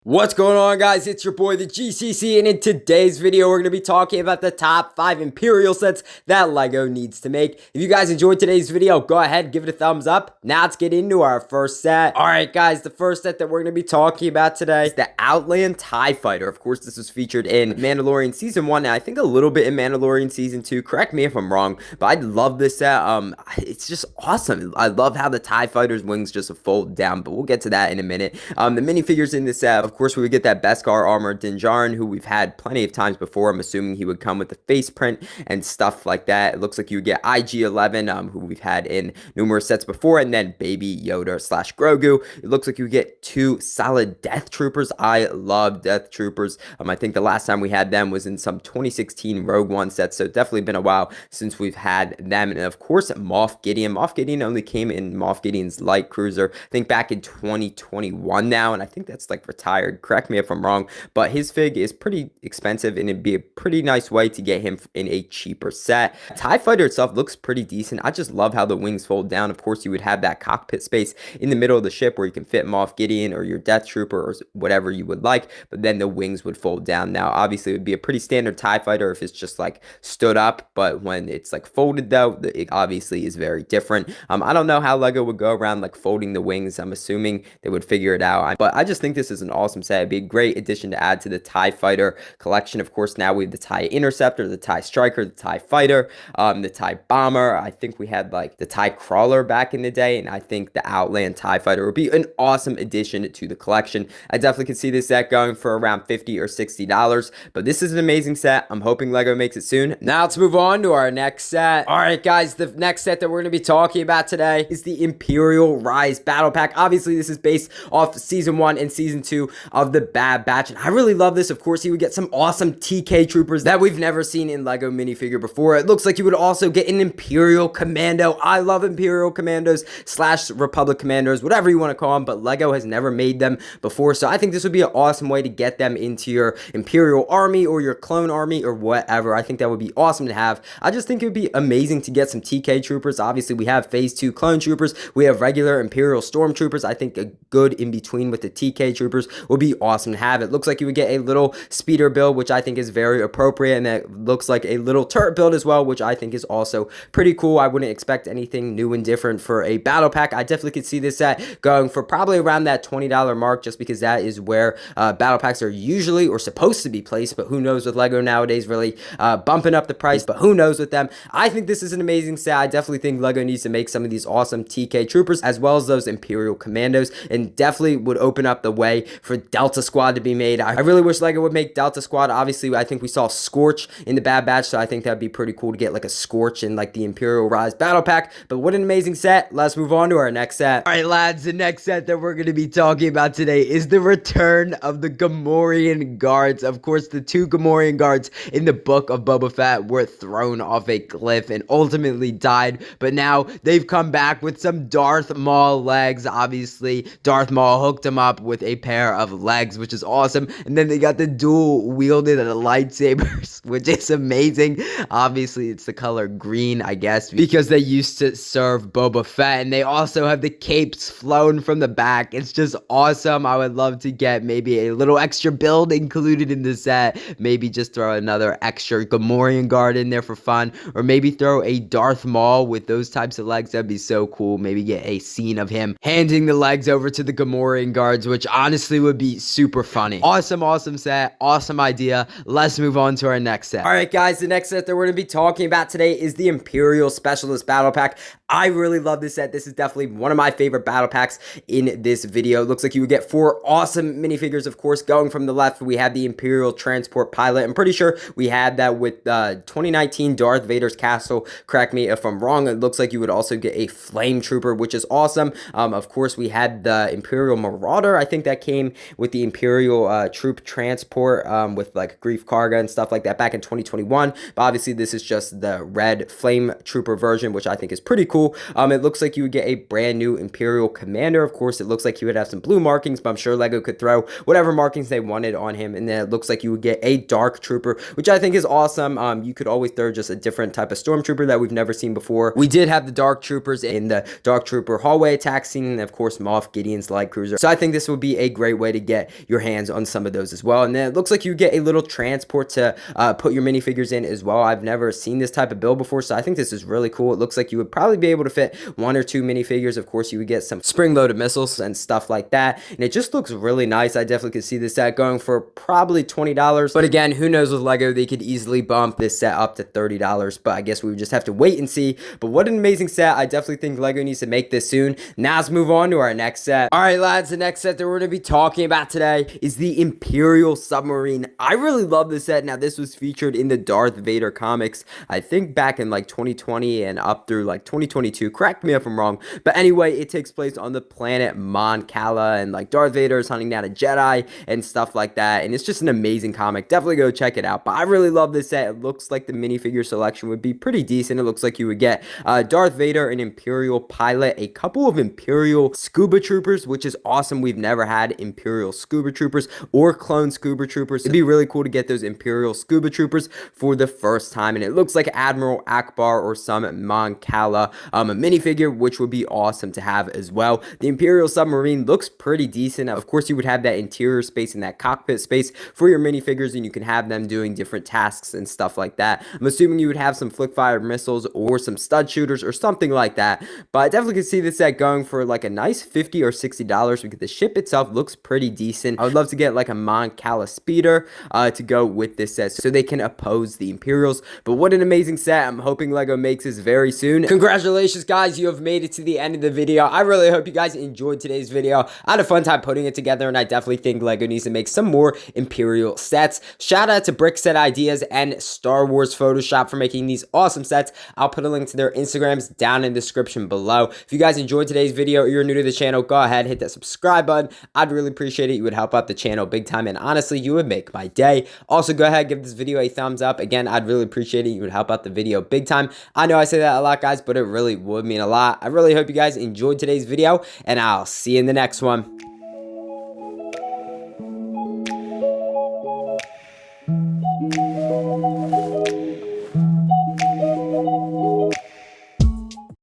What's going on, guys? It's your boy, the GCC, and in today's video, we're going to be talking about the top 5 Imperial sets that LEGO needs to make. If you guys enjoyed today's video, go ahead, give it a thumbs up. Now let's get into our first set. Alright, guys, the first set that we're going to be talking about today is the Outland TIE Fighter. Of course, this was featured in Mandalorian Season 1, and I think a little bit in Mandalorian Season 2. Correct me if I'm wrong, but I love this set. It's just awesome. I love how the TIE Fighter's wings just fold down, but we'll get to that in a minute. The minifigures in this set, of course, we would get that Beskar armor Din Djarin, who we've had plenty of times before. I'm assuming he would come with the face print and stuff like that. It looks like you would get IG-11, who we've had in numerous sets before, and then Baby Yoda / Grogu. It looks like you get 2 solid Death Troopers. I love Death Troopers. I think the last time we had them was in some 2016 Rogue One sets, so definitely been a while since we've had them. And of course, Moff Gideon. Moff Gideon only came in Moff Gideon's light cruiser, I think back in 2021 now, and I think that's like retired. Correct me if I'm wrong, but his fig is pretty expensive, and it'd be a pretty nice way to get him in a cheaper set. TIE Fighter itself looks pretty decent. I just love how the wings fold down. Of course, you would have that cockpit space in the middle of the ship where you can fit Moff Gideon or your Death Trooper or whatever you would like, but then the wings would fold down. Now, obviously, it would be a pretty standard TIE Fighter if it's just like stood up, but when it's like folded, though, it obviously is very different. I don't know how LEGO would go around like folding the wings. I'm assuming they would figure it out, but I just think this is an awesome set. It'd be a great addition to add to the TIE Fighter collection. Of course, now we have the TIE Interceptor, the TIE Striker, the TIE Fighter, the TIE Bomber. I think we had like the TIE Crawler back in the day, and I think the Outland TIE Fighter would be an awesome addition to the collection. I definitely could see this set going for around $50 or $60, but this is an amazing set. I'm hoping LEGO makes it soon. Now let's move on to our next set. All right, guys, the next set that we're going to be talking about today is the Imperial Rise Battle Pack. Obviously, this is based off Season 1 and Season 2 of the Bad Batch, and I really love this. Of course, you would get some awesome TK troopers that we've never seen in LEGO minifigure before. It looks like you would also get an Imperial Commando. I love Imperial Commandos / Republic Commandos, whatever you want to call them, but LEGO has never made them before, so I think this would be an awesome way to get them into your Imperial Army or your Clone Army or whatever. I think that would be awesome to have. I just think it would be amazing to get some TK troopers. Obviously, we have Phase 2 Clone Troopers. We have regular Imperial Stormtroopers. I think a good in-between with the TK troopers would be awesome to have. It looks like you would get a little speeder build, which I think is very appropriate, and it looks like a little turret build as well, which I think is also pretty cool. I wouldn't expect anything new and different for a battle pack. I definitely could see this set going for probably around that $20 mark, just because that is where battle packs are usually or supposed to be placed, but who knows with LEGO nowadays really bumping up the price, but who knows with them. I think this is an amazing set. I definitely think LEGO needs to make some of these awesome TK troopers as well as those Imperial Commandos, and definitely would open up the way for Delta Squad to be made. I really wish LEGO would make Delta Squad. Obviously, I think we saw Scorch in the Bad Batch, so I think that'd be pretty cool to get like a Scorch in like the Imperial Rise Battle Pack. But what an amazing set. Let's move on to our next set. All right, lads, the next set that we're going to be talking about today is the return of the Gamorrean Guards. Of course, the 2 Gamorrean Guards in the Book of Boba Fett were thrown off a cliff and ultimately died, but now they've come back with some Darth Maul legs. Obviously, Darth Maul hooked them up with a pair of legs, which is awesome, and then they got the dual wielded lightsabers, which is amazing. Obviously, it's the color green, I guess, because they used to serve Boba Fett, and they also have the capes flown from the back. It's just awesome. I would love to get maybe a little extra build included in the set, maybe just throw another extra Gamorrean guard in there for fun, or maybe throw a Darth Maul with those types of legs. That'd be so cool. Maybe get a scene of him handing the legs over to the Gamorrean guards, which honestly would be super funny. Awesome set, awesome idea. Let's move on to our next set. All right, guys, the next set that we're going to be talking about today is the Imperial Specialist Battle Pack. I really love this set. This is definitely one of my favorite battle packs in this video. It looks like you would get 4 awesome minifigures. Of course, going from the left, we have the Imperial Transport Pilot. I'm pretty sure we had that with 2019 Darth Vader's Castle. Correct me if I'm wrong. It looks like you would also get a Flame Trooper, which is awesome. Of course, we had the Imperial Marauder. I think that came with the Imperial Troop Transport with like Grief Karga and stuff like that back in 2021. But obviously, this is just the red Flame Trooper version, which I think is pretty cool. It looks like you would get a brand new Imperial Commander. Of course, it looks like you would have some blue markings, but I'm sure LEGO could throw whatever markings they wanted on him. And then it looks like you would get a Dark Trooper, which I think is awesome. You could always throw just a different type of Stormtrooper that we've never seen before. We did have the Dark Troopers in the Dark Trooper hallway attack scene, and of course, Moff Gideon's light cruiser. So I think this would be a great way to to get your hands on some of those as well. And then it looks like you get a little transport to put your minifigures in as well. I've never seen this type of build before, so I think this is really cool. It looks like you would probably be able to fit 1 or 2 minifigures. Of course, you would get some spring-loaded missiles and stuff like that, and it just looks really nice. I definitely could see this set going for probably $20, but again, who knows, with Lego, they could easily bump this set up to $30, but I guess we would just have to wait and see. But what an amazing set. I definitely think Lego needs to make this soon. Now let's move on to our next set. All right, lads, the next set that we're going to be talking about today is the Imperial Submarine. I really love this set. Now, this was featured in the Darth Vader comics, I think back in like 2020 and up through like 2022. Correct me if I'm wrong. But anyway, it takes place on the planet Mon Cala, and like Darth Vader is hunting down a Jedi and stuff like that. And it's just an amazing comic. Definitely go check it out. But I really love this set. It looks like the minifigure selection would be pretty decent. It looks like you would get Darth Vader, an Imperial pilot, a couple of Imperial scuba troopers, which is awesome. We've never had Imperial scuba troopers or clone scuba troopers. It'd be really cool to get those Imperial scuba troopers for the first time. And it looks like Admiral Akbar or some Mon Cala a minifigure, which would be awesome to have as well. The Imperial Submarine looks pretty decent. Of course, you would have that interior space and that cockpit space for your minifigures, and you can have them doing different tasks and stuff like that. I'm assuming you would have some flick-fired missiles or some stud shooters or something like that, but I definitely could see this set going for like a nice $50 or $60 because the ship itself looks pretty decent. I would love to get like a Mon Cala speeder to go with this set so they can oppose the Imperials. But what an amazing set. I'm hoping Lego makes this very soon. Congratulations, guys, you have made it to the end of the video. I really hope you guys enjoyed today's video. I had a fun time putting it together, and I definitely think Lego needs to make some more Imperial sets. Shout out to Brick Set Ideas and Star Wars Photoshop for making these awesome sets. I'll put a link to their Instagrams down in the description below. If you guys enjoyed today's video or you're new to the channel, go ahead, hit that subscribe button. I'd really appreciate it. You would help out the channel big time, and honestly, you would make my day. Also, go ahead, give this video a thumbs up. Again, I'd really appreciate it. You would help out the video big time. I know I say that a lot, guys, but it really would mean a lot. I really hope you guys enjoyed today's video, and I'll see you in the next one.